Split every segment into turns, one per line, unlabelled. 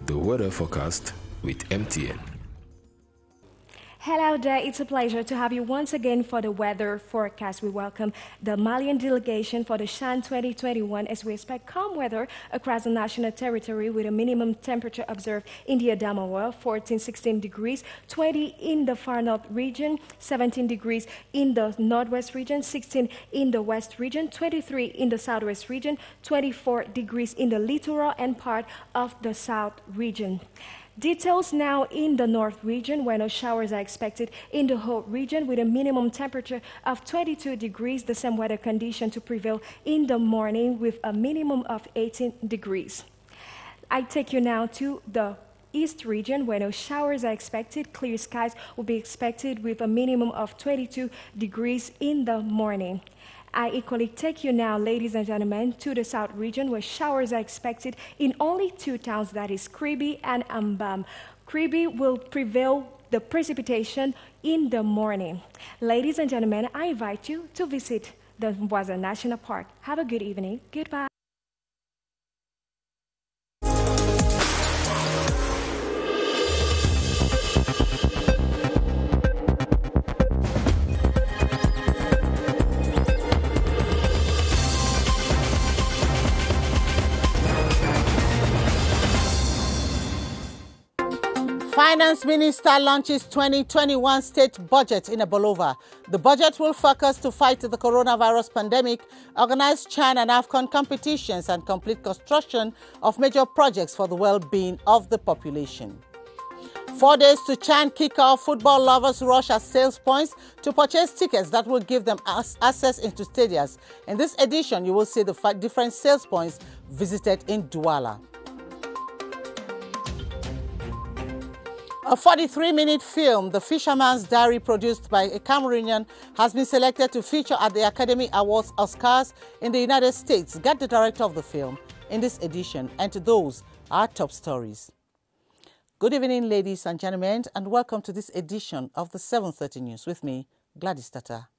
The weather forecast with MTN.
Hello there, it's a pleasure to have you once again for the weather forecast. We welcome the Malian delegation for the Shan 2021 as we expect calm weather across the national territory with a minimum temperature observed in the Adamawa, 14-16 degrees, 20 in the far north region, 17 degrees in the northwest region, 16 in the west region, 23 in the southwest region, 24 degrees in the littoral and part of the south region. Details now in the north region where no showers are expected in the whole region with a minimum temperature of 22 degrees, the same weather condition to prevail in the morning with a minimum of 18 degrees. I take you now to the east region where no showers are expected. Clear skies will be expected with a minimum of 22 degrees in the morning. I equally take you now, ladies and gentlemen, to the south region where showers are expected in only two towns, that is Kribi and Ambam. Kribi will prevail the precipitation in the morning. Ladies and gentlemen, I invite you to visit the Mwaza National Park. Have a good evening. Goodbye.
Finance Minister launches 2021 state budget in Ebolova. The budget will focus to fight the coronavirus pandemic, organize CHAN and AFCON competitions, and complete construction of major projects for the well-being of the population. 4 days to CHAN kick-off, football lovers rush at sales points to purchase tickets that will give them access into stadiums. In this edition, you will see the 5 different sales points visited in Douala. A 43-minute film, The Fisherman's Diary, produced by a Cameroonian, has been selected to feature at the Academy Awards Oscars in the United States. Get the director of the film in this edition, and to those are top stories. Good evening, ladies and gentlemen, and welcome to this edition of the 7:30 News with me, Gladys TATAH.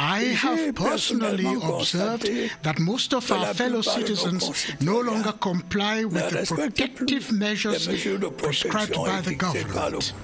I have personally observed that most of our fellow citizens no longer comply with the protective measures prescribed by the government.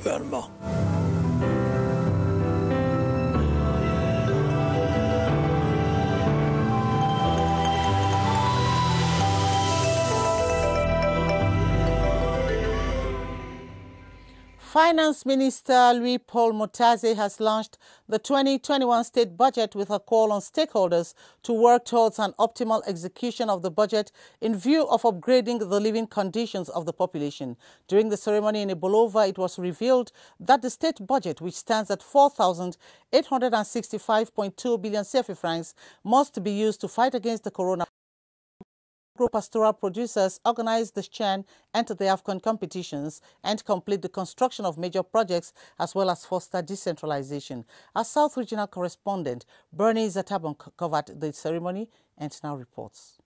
Finance Minister Louis-Paul Motaze has launched the 2021 state budget with a call on stakeholders to work towards an optimal execution of the budget in view of upgrading the living conditions of the population. During the ceremony in Ebolova, it was revealed that the state budget, which stands at 4,865.2 billion CFA francs, must be used to fight against the coronavirus. Agro-pastoral producers organize the CHAN, enter the AFCON competitions, and complete the construction of major projects, as well as foster decentralization. Our South Regional correspondent, Bernice Atabon, covered the ceremony and now reports.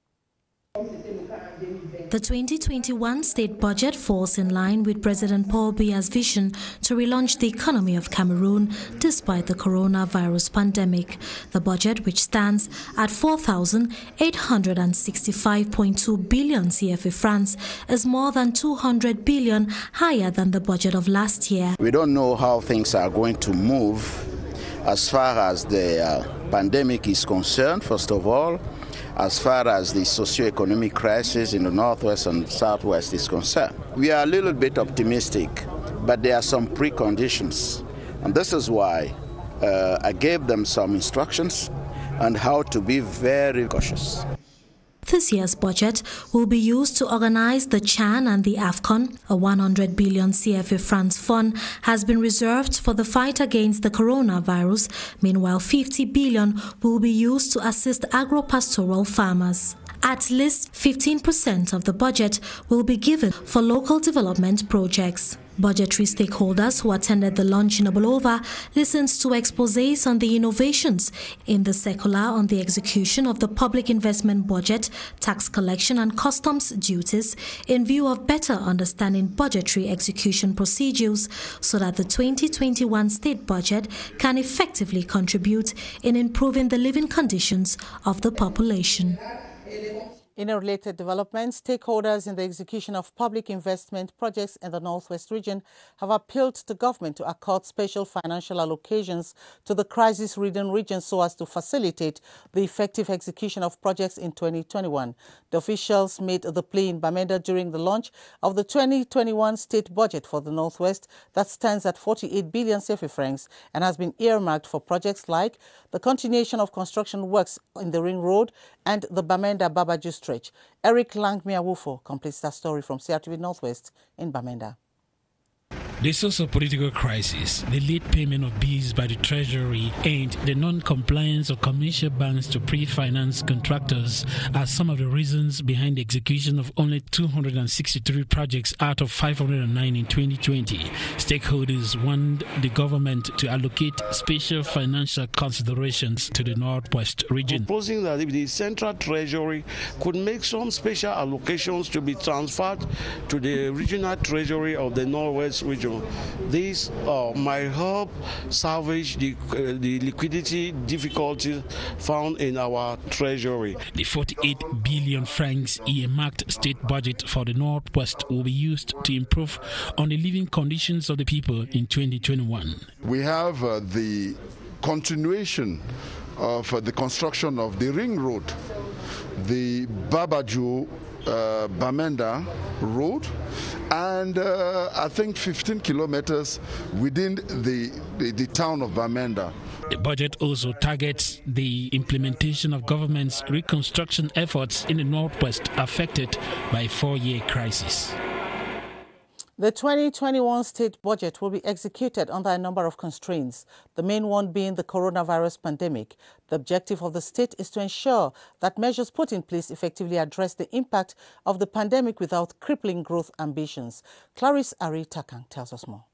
The 2021 state budget falls in line with President Paul Biya's vision to relaunch the economy of Cameroon despite the coronavirus pandemic. The budget, which stands at 4,865.2 billion CFA francs, is more than 200 billion higher than the budget of last year.
We don't know how things are going to move as far as the pandemic is concerned, first of all. As far as the socio-economic crisis in the Northwest and Southwest is concerned. We are a little bit optimistic, but there are some preconditions. And this is why I gave them some instructions on how to be very cautious.
This year's budget will be used to organize the CHAN and the AFCON. A 100 billion CFA francs fund has been reserved for the fight against the coronavirus. Meanwhile, 50 billion will be used to assist agro-pastoral farmers. At least 15% of the budget will be given for local development projects. Budgetary stakeholders who attended the launch in Obolova listened to exposés on the innovations in the circular on the execution of the public investment budget, tax collection and customs duties in view of better understanding budgetary execution procedures so that the 2021 state budget can effectively contribute in improving the living conditions of the population.
In a related development, stakeholders in the execution of public investment projects in the Northwest region have appealed to government to accord special financial allocations to the crisis-ridden region so as to facilitate the effective execution of projects in 2021. The officials made the plea in Bamenda during the launch of the 2021 state budget for the Northwest that stands at 48 billion CFA francs and has been earmarked for projects like the continuation of construction works in the Ring Road and the Bamenda-Babaju stretch. Eric Langmia-Wufo completes that story from CRTV Northwest in Bamenda.
The source of political crisis, the late payment of bills by the Treasury, and the non-compliance of commercial banks to pre-finance contractors are some of the reasons behind the execution of only 263 projects out of 509 in 2020. Stakeholders want the government to allocate special financial considerations to the Northwest region.
Proposing that if the Central Treasury could make some special allocations to be transferred to the Regional Treasury of the Northwest region. This might help salvage the liquidity difficulties found in our treasury.
The 48 billion francs earmarked state budget for the Northwest will be used to improve on the living conditions of the people in 2021.
We have the continuation of the construction of the Ring Road, the Babaju Bamenda Road, and I think 15 kilometers within the town of Bamenda.
The budget also targets the implementation of government's reconstruction efforts in the Northwest affected by a 4-year crisis.
The 2021 state budget will be executed under a number of constraints, the main one being the coronavirus pandemic. The objective of the state is to ensure that measures put in place effectively address the impact of the pandemic without crippling growth ambitions. Clarice Ari Takang tells us more.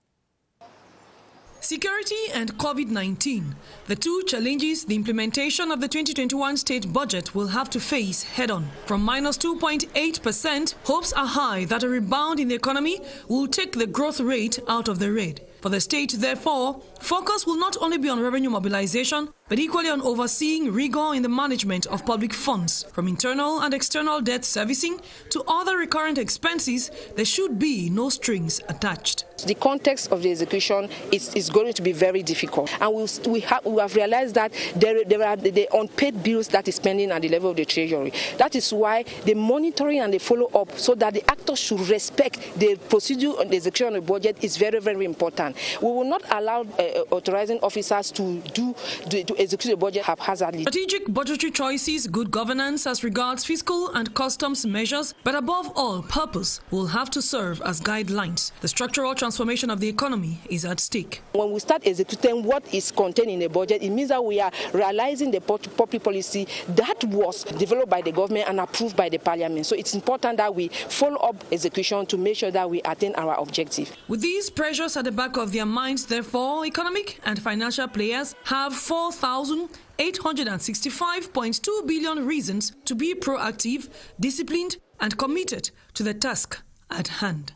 Security and COVID-19, the two challenges the implementation of the 2021 state budget will have to face head-on. From minus 2.8%, hopes are high that a rebound in the economy will take the growth rate out of the red. For the state, therefore, focus will not only be on revenue mobilization, but equally on overseeing rigor in the management of public funds. From internal and external debt servicing to other recurrent expenses, there should be no strings attached.
The context of the execution is going to be very difficult. And we have realized that there are the unpaid bills that is pending at the level of the Treasury. That is why the monitoring and the follow-up so that the actors should respect the procedure on the execution of the budget is very, very important. We will not allow authorizing officers to execute the budget haphazardly.
Strategic budgetary choices, good governance as regards fiscal and customs measures, but above all, purpose will have to serve as guidelines. The structural transformation of the economy is at stake.
When we start executing what is contained in the budget, it means that we are realizing the public policy that was developed by the government and approved by the parliament. So it's important that we follow up execution to make sure that we attain our objective.
With these pressures at the back of their minds, therefore, economic and financial players have 4,865.2 billion reasons to be proactive, disciplined, and committed to the task at hand.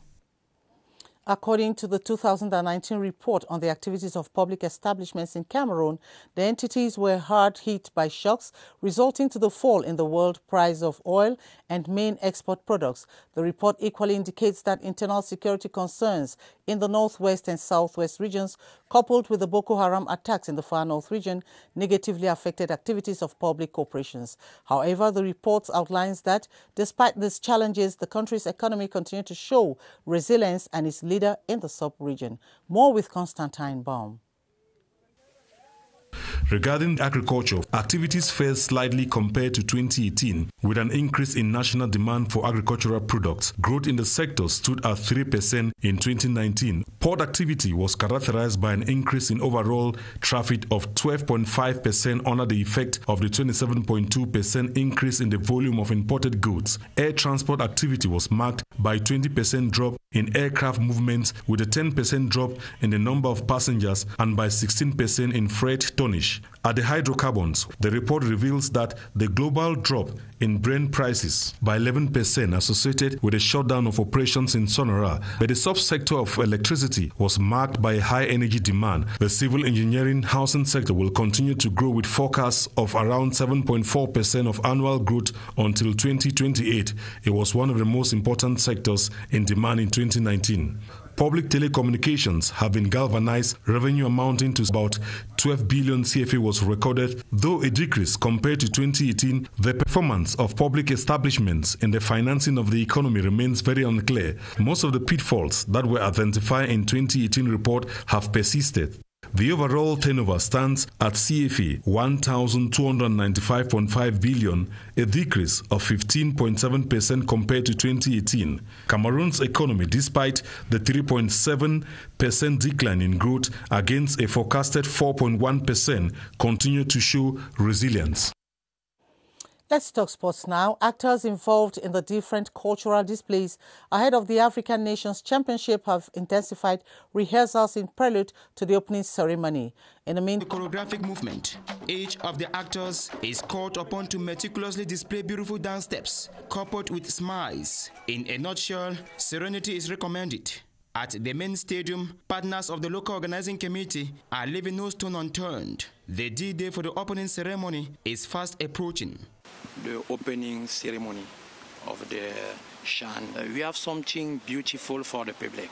According to the 2019 report on the activities of public establishments in Cameroon, the entities were hard hit by shocks resulting to the fall in the world price of oil and main export products. The report equally indicates that internal security concerns in the northwest and southwest regions, coupled with the Boko Haram attacks in the far north region, negatively affected activities of public corporations. However, the report outlines that despite these challenges, the country's economy continued to show resilience and is leader in the sub-region. More with Constantine Baum.
Regarding agriculture, activities fared slightly compared to 2018, with an increase in national demand for agricultural products. Growth in the sector stood at 3% in 2019. Port activity was characterized by an increase in overall traffic of 12.5% under the effect of the 27.2% increase in the volume of imported goods. Air transport activity was marked by 20% drop in aircraft movements, with a 10% drop in the number of passengers and by 16% in freight tonnage. At the hydrocarbons, the report reveals that the global drop in Brent prices by 11% associated with a shutdown of operations in Sonora, but the subsector of electricity was marked by a high energy demand. The civil engineering housing sector will continue to grow with forecasts of around 7.4% of annual growth until 2028. It was one of the most important sectors in demand in 2019. Public telecommunications have been galvanized. Revenue amounting to about 12 billion CFA was recorded. Though a decrease compared to 2018, the performance of public establishments in the financing of the economy remains very unclear. Most of the pitfalls that were identified in 2018 report have persisted. The overall turnover stands at CFA 1,295.5 billion, a decrease of 15.7% compared to 2018. Cameroon's economy, despite the 3.7% decline in growth against a forecasted 4.1%, continued to show resilience.
Let's talk sports now. Actors involved in the different cultural displays ahead of the African Nations Championship have intensified rehearsals in prelude to the opening ceremony. In the
choreographic movement, each of the actors is called upon to meticulously display beautiful dance steps, coupled with smiles. In a nutshell, serenity is recommended. At the main stadium, partners of the local organizing committee are leaving no stone unturned. The D-Day for the opening ceremony is fast approaching.
The opening ceremony of the Shan, we have something beautiful for the public.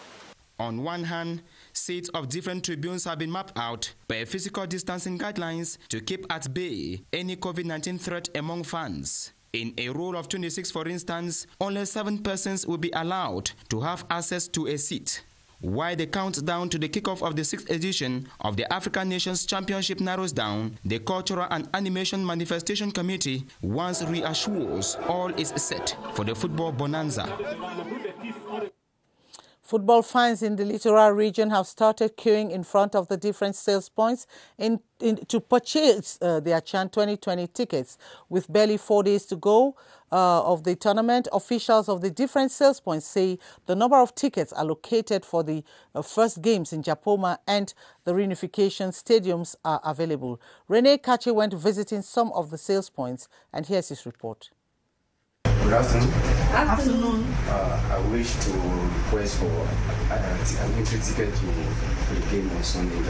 On one hand, seats of different tribunes have been mapped out by physical distancing guidelines to keep at bay any COVID-19 threat among fans. In a row of 26, for instance, only 7 persons will be allowed to have access to a seat. While the countdown to the kickoff of the 6th edition of the African Nations Championship narrows down, the Cultural and Animation Manifestation Committee once reassures all is set for the football bonanza.
Football fans in the littoral region have started queuing in front of the different sales points to purchase their CHAN 2020 tickets. With barely 4 days to go of the tournament, officials of the different sales points say the number of tickets allocated for the first games in Japoma and the reunification stadiums are available. Rene Kache went visiting some of the sales points, and here's his report.
Good afternoon. Afternoon. I wish to request for an entry ticket to the game on Sunday.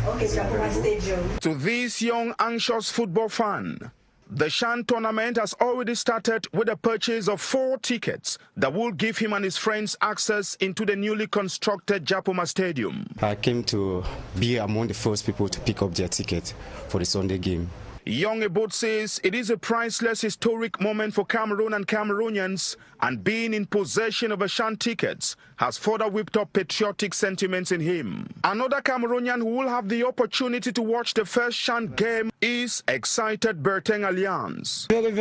Okay, Japoma Stadium.
To this young, anxious football fan, the Shan tournament has already started with the purchase of 4 tickets that will give him and his friends access into the newly constructed Japoma Stadium.
I came to be among the first people to pick up their ticket for the Sunday game.
Young Ebot says it is a priceless historic moment for Cameroon and Cameroonians, and being in possession of a Shan tickets has further whipped up patriotic sentiments in him. Another Cameroonian who will have the opportunity to watch the first Shan game is excited Berteng Alliance.
Very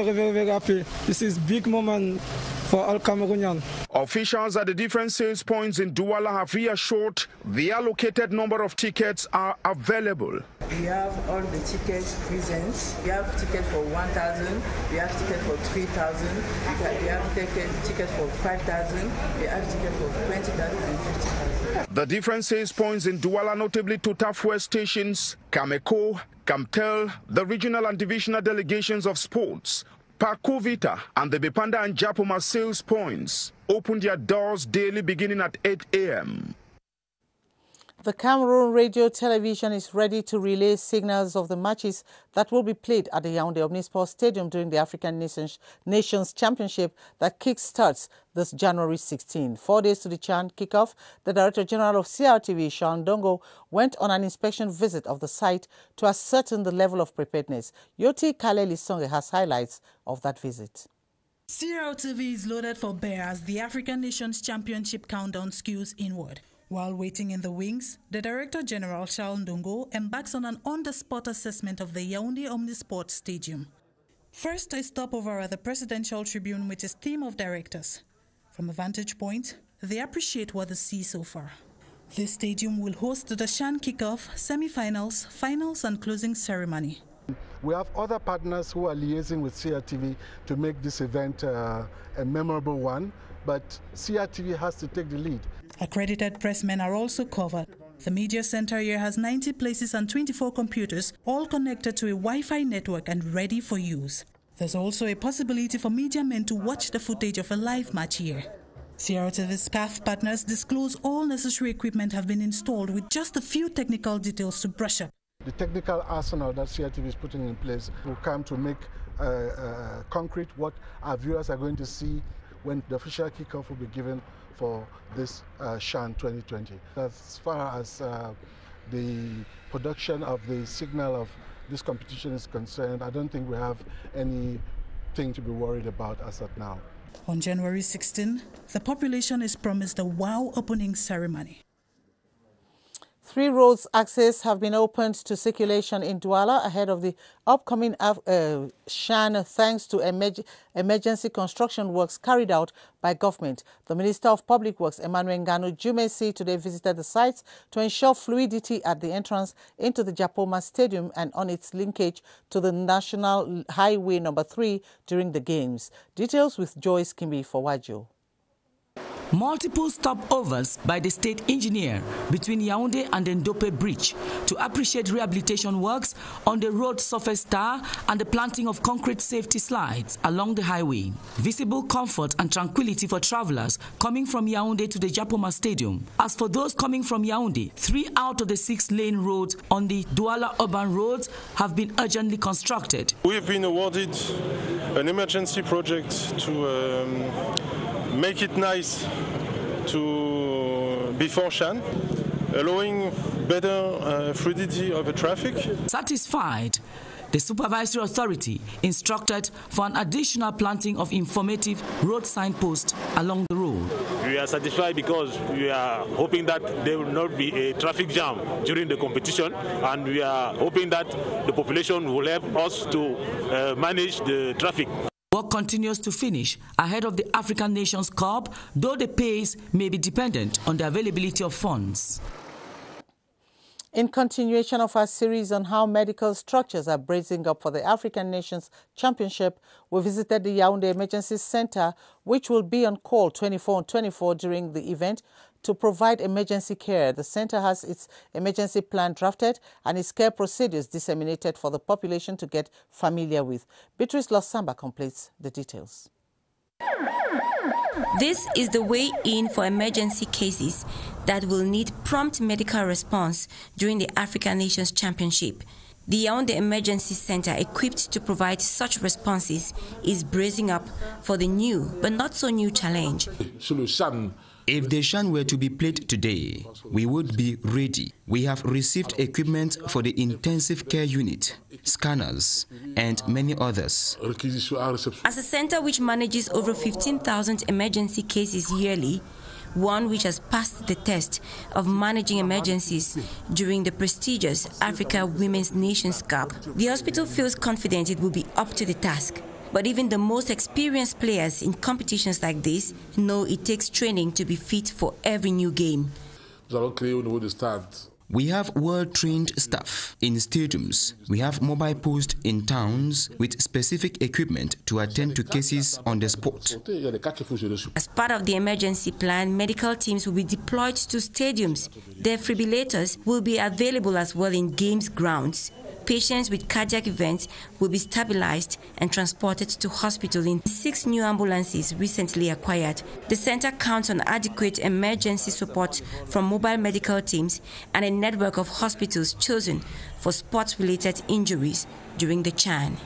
happy. This is big moment for all Cameroonians.
Officials at the different sales points in Douala have reassured the allocated number of tickets are available.
We have all the tickets present. We have tickets for 1,000, we have tickets for 3,000, we have tickets for 5,000, we have tickets for 20,000 and 50,000.
The different sales points in Douala, notably Totafwe stations, Kameko, Kamtel, the regional and divisional delegations of sports, Pakuvita and the Bepanda and Japoma sales points open their doors daily beginning at 8 a.m.
The Cameroon Radio Television is ready to relay signals of the matches that will be played at the Yaoundé Omnisport Stadium during the African Nations Championship that kick-starts this January 16. 4 days to the CHAN kickoff, the Director General of CRTV, Sean Dongo, went on an inspection visit of the site to ascertain the level of preparedness. Yoti Kaleli Songe has highlights of that visit.
CRTV is loaded for bear as the African Nations Championship countdown skews inward. While waiting in the wings, the Director General Charles Ndongo embarks on an on-the-spot assessment of the Yaoundé Omnisport Stadium. First, a stopover at the Presidential Tribune with his team of directors. From a vantage point, they appreciate what they see so far. This stadium will host the CHAN kickoff, semi-finals, finals and closing ceremony.
We have other partners who are liaising with CRTV to make this event a memorable one, but CRTV has to take the lead.
Accredited pressmen are also covered. The media center here has 90 places and 24 computers, all connected to a Wi-Fi network and ready for use. There's also a possibility for media men to watch the footage of a live match here. CRTV staff partners disclose all necessary equipment have been installed with just a few technical details to brush up.
The technical arsenal that CRTV is putting in place will come to make concrete what our viewers are going to see when the official kickoff will be given for this CHAN 2020. As far as the production of the signal of this competition is concerned, I don't think we have anything to be worried about as of now.
On January 16, the population is promised a wow opening ceremony.
3 roads access have been opened to circulation in Douala ahead of the upcoming CHAN thanks to emergency construction works carried out by government. The Minister of Public Works, Emmanuel Nganu Jumesi, today visited the sites to ensure fluidity at the entrance into the Japoma Stadium and on its linkage to the National Highway No. 3 during the Games. Details with Joyce Kimbi for Wajo.
Multiple stopovers by the state engineer between Yaoundé and Ndope Bridge to appreciate rehabilitation works on the road surface tar and the planting of concrete safety slides along the highway. Visible comfort and tranquility for travelers coming from Yaoundé to the Japoma Stadium. As for those coming from Yaoundé, 3 out of the 6-lane roads on the Douala urban roads have been urgently constructed.
We've been awarded an emergency project to make it nice to before CHAN, allowing better fluidity of the traffic.
Satisfied, the supervisory authority instructed for an additional planting of informative road signposts along the road.
We are satisfied because we are hoping that there will not be a traffic jam during the competition, and we are hoping that the population will help us to manage the traffic.
Work continues to finish ahead of the African Nations Cup, though the pace may be dependent on the availability of funds.
In continuation of our series on how medical structures are bracing up for the African Nations Championship, we visited the Yaoundé Emergency Center, which will be on call 24/24 during the event to provide emergency care. The center has its emergency plan drafted and its care procedures disseminated for the population to get familiar with. Beatrice Losamba completes the details.
This is the way in for emergency cases that will need prompt medical response during the African Nations Championship. The Yaoundé Emergency Center, equipped to provide such responses, is bracing up for the new but not so new challenge.
If the CHAN were to be played today, we would be ready. We have received equipment for the intensive care unit, scanners, and many others.
As a center which manages over 15,000 emergency cases yearly, one which has passed the test of managing emergencies during the prestigious Africa Women's Nations Cup, the hospital feels confident it will be up to the task. But even the most experienced players in competitions like this know it takes training to be fit for every new game.
We have well-trained staff in stadiums. We have mobile posts in towns with specific equipment to attend to cases on the spot.
As part of the emergency plan, medical teams will be deployed to stadiums. Defibrillators will be available as well in games grounds. Patients with cardiac events will be stabilized and transported to hospital in 6 new ambulances recently acquired. The center counts on adequate emergency support from mobile medical teams and a network of hospitals chosen for sports-related injuries during the CHAN.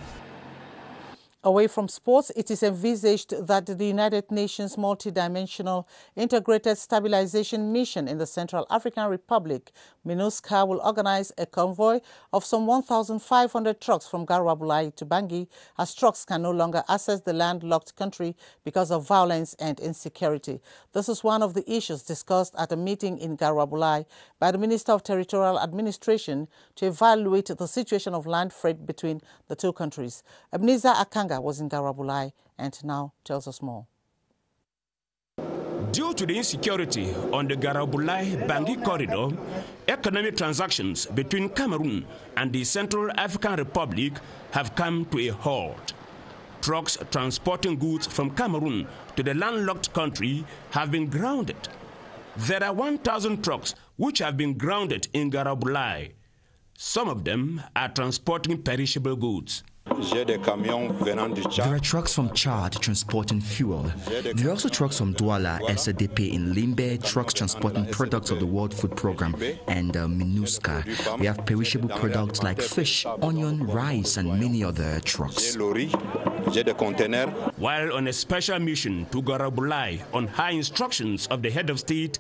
Away from sports, it is envisaged that the United Nations Multidimensional Integrated Stabilization Mission in the Central African Republic, MINUSCA, will organize a convoy of some 1,500 trucks from Garabulai to Bangui, as trucks can no longer access the landlocked country because of violence and insecurity. This is one of the issues discussed at a meeting in Garabulai by the Minister of Territorial Administration to evaluate the situation of land freight between the two countries. Ebenezer Akanga was in Garabulai and now tells us more.
Due to the insecurity on the Garabulai-Bangui corridor, economic transactions between Cameroon and the Central African Republic have come to a halt. Trucks transporting goods from Cameroon to the landlocked country have been grounded. There are 1,000 trucks which have been grounded in Garabulai. Some of them are transporting perishable goods.
There are trucks from Chad transporting fuel. There are also trucks from Douala, SDP in Limbe, trucks transporting products of the World Food Programme, and MINUSCA. We have perishable products like fish, onion, rice, and many other trucks.
While on a special mission to Garabulai on high instructions of the head of state,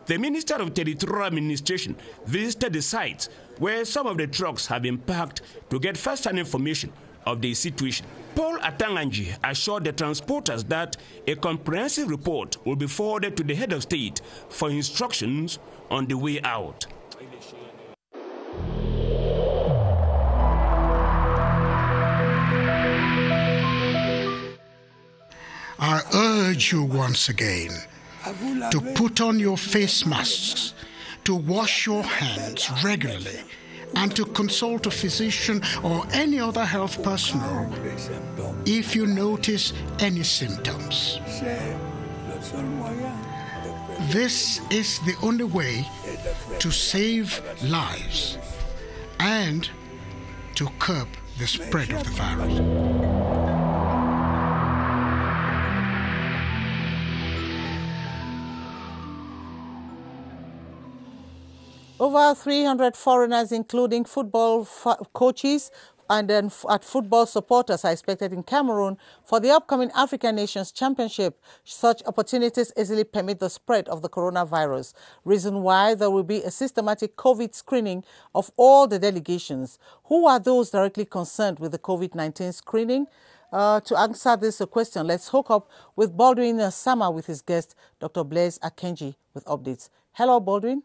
the Minister of Territorial Administration visited the sites where some of the trucks have been parked to get first-hand information of the situation. Paul Atanganji assured the transporters that a comprehensive report will be forwarded to the head of state for instructions on the way out.
I urge you once again to put on your face masks, to wash your hands regularly, and to consult a physician or any other health personnel if you notice any symptoms. This is the only way to save lives and to curb the spread of the virus.
Over 300 foreigners, including football coaches and then football supporters, are expected in Cameroon for the upcoming African Nations Championship. Such opportunities easily permit the spread of the coronavirus, reason why there will be a systematic COVID screening of all the delegations. Who are those directly concerned with the COVID-19 screening? To answer this question, let's hook up with Baldwin Sama with his guest, Dr. Blaise Akenji, with updates. Hello, Baldwin.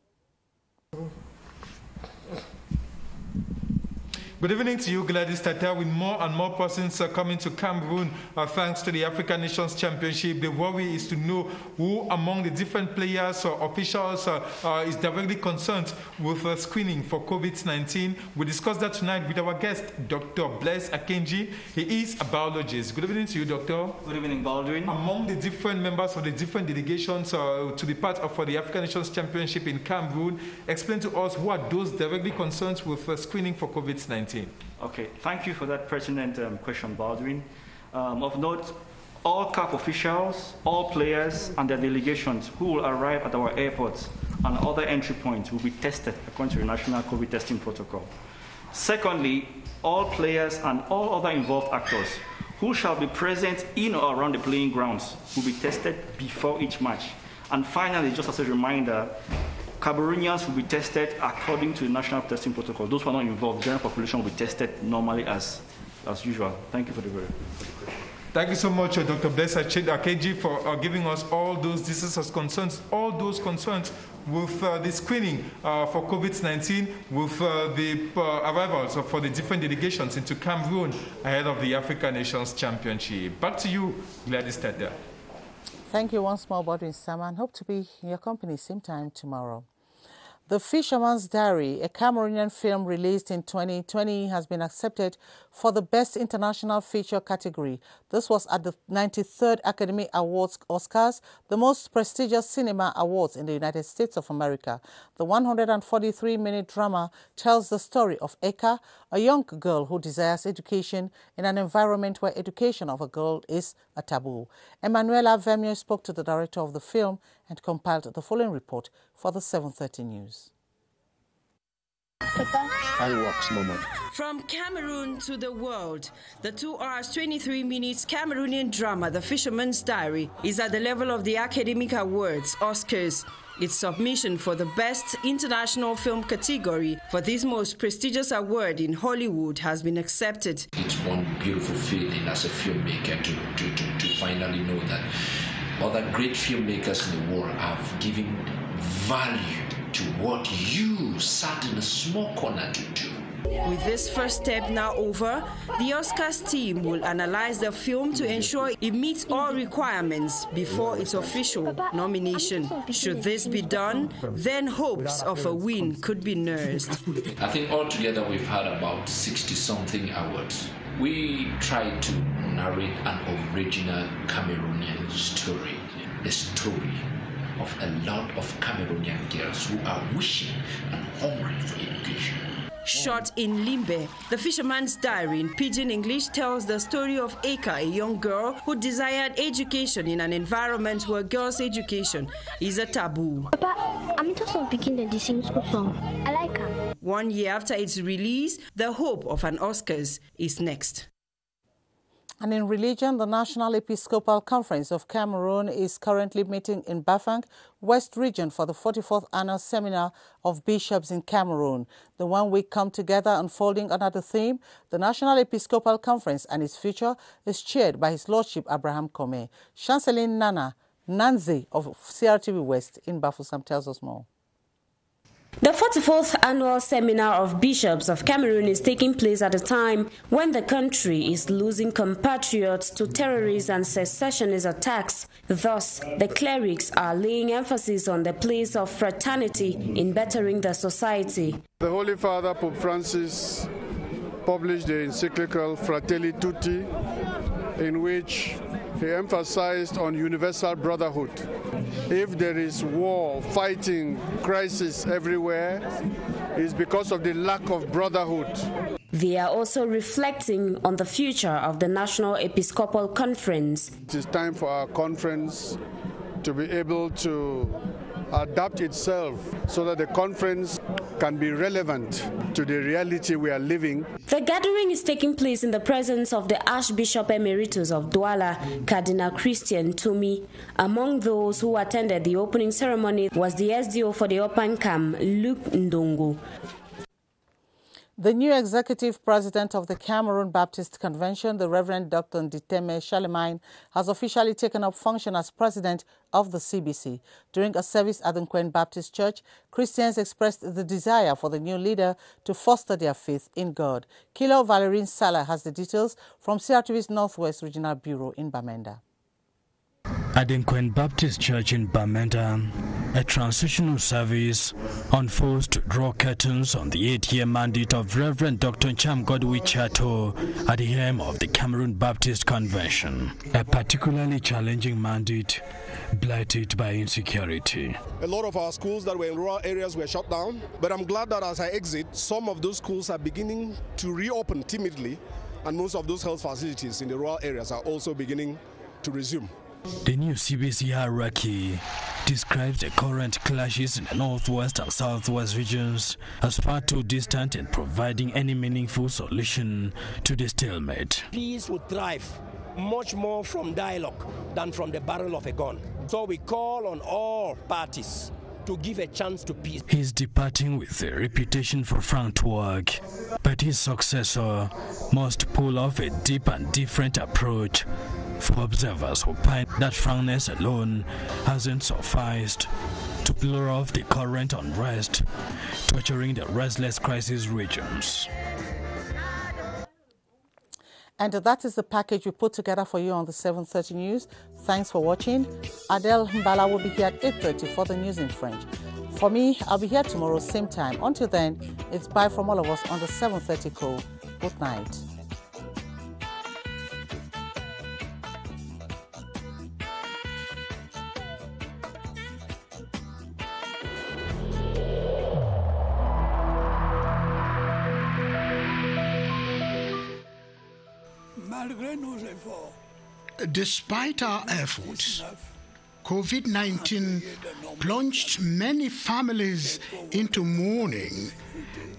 Good evening to you, Gladys, TATAH. With more and more persons coming to Cameroon thanks to the African Nations Championship, the worry is to know who among the different players or officials is directly concerned with screening for COVID-19. We discussed that tonight with our guest, Dr. Blaise Akenji. He is a biologist. Good evening to you, Doctor.
Good evening, Baldwin.
Among the different members of the different delegations to be part of the African Nations Championship in Cameroon, explain to us who are those directly concerned with screening for COVID-19.
Okay, thank you for that pertinent question, Baldwin. Of note, all CAF officials, all players and their delegations who will arrive at our airports and other entry points will be tested according to the national COVID testing protocol. Secondly, all players and all other involved actors who shall be present in or around the playing grounds will be tested before each match. And finally, just as a reminder, Cameroonians will be tested according to the national testing protocol. Those who are not involved, the general population will be tested normally as usual. Thank you for the question.
Thank you so much, Dr. Blaise Akenji, for giving us all those diseases concerns, all those concerns with the screening for COVID-19, with the arrivals for the different delegations into Cameroon ahead of the African Nations Championship. Back to you, Gladys TATAH.
Thank you once more, Baldwin Sama, and hope to be in your company same time tomorrow. The Fisherman's Diary, a Cameroonian film released in 2020, has been accepted for the Best International Feature category. This was at the 93rd Academy Awards Oscars, the most prestigious cinema awards in the United States of America. The 143-minute drama tells the story of Eka, a young girl who desires education in an environment where education of a girl is a taboo. Emanuela Vermier spoke to the director of the film and compiled the following report for the 7:30 News.
Fireworks moment.
From Cameroon to the world, the 2 hours 23 minutes Cameroonian drama The Fisherman's Diary is at the level of the Academic Awards, Oscars. Its submission for the Best International Film category for this most prestigious award in Hollywood has been accepted.
It's one beautiful feeling as a filmmaker to finally know that other great filmmakers in the world have given value to what you sat in a small corner to do.
With this first step now over, the Oscars team will analyze the film to ensure it meets all requirements before its official nomination. Should this be done, then hopes of a win could be nursed.
I think altogether we've had about 60-something awards. We tried to narrate an original Cameroonian story, the story of a lot of Cameroonian girls who are wishing and hungry for education.
Shot in Limbe, The Fisherman's Diary in Pidgin English tells the story of Eka, a young girl who desired education in an environment where girls' education is a taboo.
Papa, I'm interested in picking the sing school song. I like her.
1 year after its release, the hope of an Oscars is next.
And in religion, the National Episcopal Conference of Cameroon is currently meeting in Bafang, West Region, for the 44th Annual Seminar of Bishops in Cameroon. The 1 week come together unfolding under the theme, the National Episcopal Conference and its future, is chaired by His Lordship Abraham Kome. Chancellor Nanze of CRTV West in Bafusam tells us more.
The 44th Annual Seminar of Bishops of Cameroon is taking place at a time when the country is losing compatriots to terrorist and secessionist attacks. Thus, the clerics are laying emphasis on the place of fraternity in bettering the society.
The Holy Father, Pope Francis, published the encyclical Fratelli Tutti, in which he emphasized on universal brotherhood. If there is war, fighting, crisis everywhere, it's because of the lack of brotherhood.
They are also reflecting on the future of the National Episcopal Conference.
It is time for our conference to be able to adapt itself so that the conference can be relevant to the reality we are living.
The gathering is taking place in the presence of the Archbishop Emeritus of Douala, Cardinal Christian Toumi. Among those who attended the opening ceremony was the SDO for the Opankam, Luke Ndongo.
The new executive president of the Cameroon Baptist Convention, the Reverend Dr. Nditeme Charlemagne, has officially taken up function as president of the CBC. During a service at the Nkwen Baptist Church, Christians expressed the desire for the new leader to foster their faith in God. Kilo Valerine Salah has the details from CRTV's Northwest Regional Bureau in Bamenda.
At the Nkwen Baptist Church in Bamenda, a transitional service unfolds to draw curtains on the 8-year mandate of Reverend Dr. Cham Godwi Chato at the helm of the Cameroon Baptist Convention. A particularly challenging mandate blighted by insecurity.
A lot of our schools that were in rural areas were shut down, but I'm glad that as I exit, some of those schools are beginning to reopen timidly, and most of those health facilities in the rural areas are also beginning to resume.
The new CBC hierarchy describes the current clashes in the northwest and southwest regions as far too distant in providing any meaningful solution to the stalemate.
Peace would thrive much more from dialogue than from the barrel of a gun. So we call on all parties to give a chance to peace.
He's departing with a reputation for frank work, but his successor must pull off a deep and different approach. For observers who find that frankness alone hasn't sufficed to blow off the current unrest, torturing the restless crisis regions.
And that is the package we put together for you on the 7:30 News. Thanks for watching. Adele Mbala will be here at 8:30 for the news in French. For me, I'll be here tomorrow, same time. Until then, it's bye from all of us on the 7:30 call. Good night.
Despite our efforts, COVID-19 plunged many families into mourning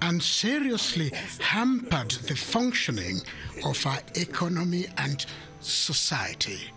and seriously hampered the functioning of our economy and society.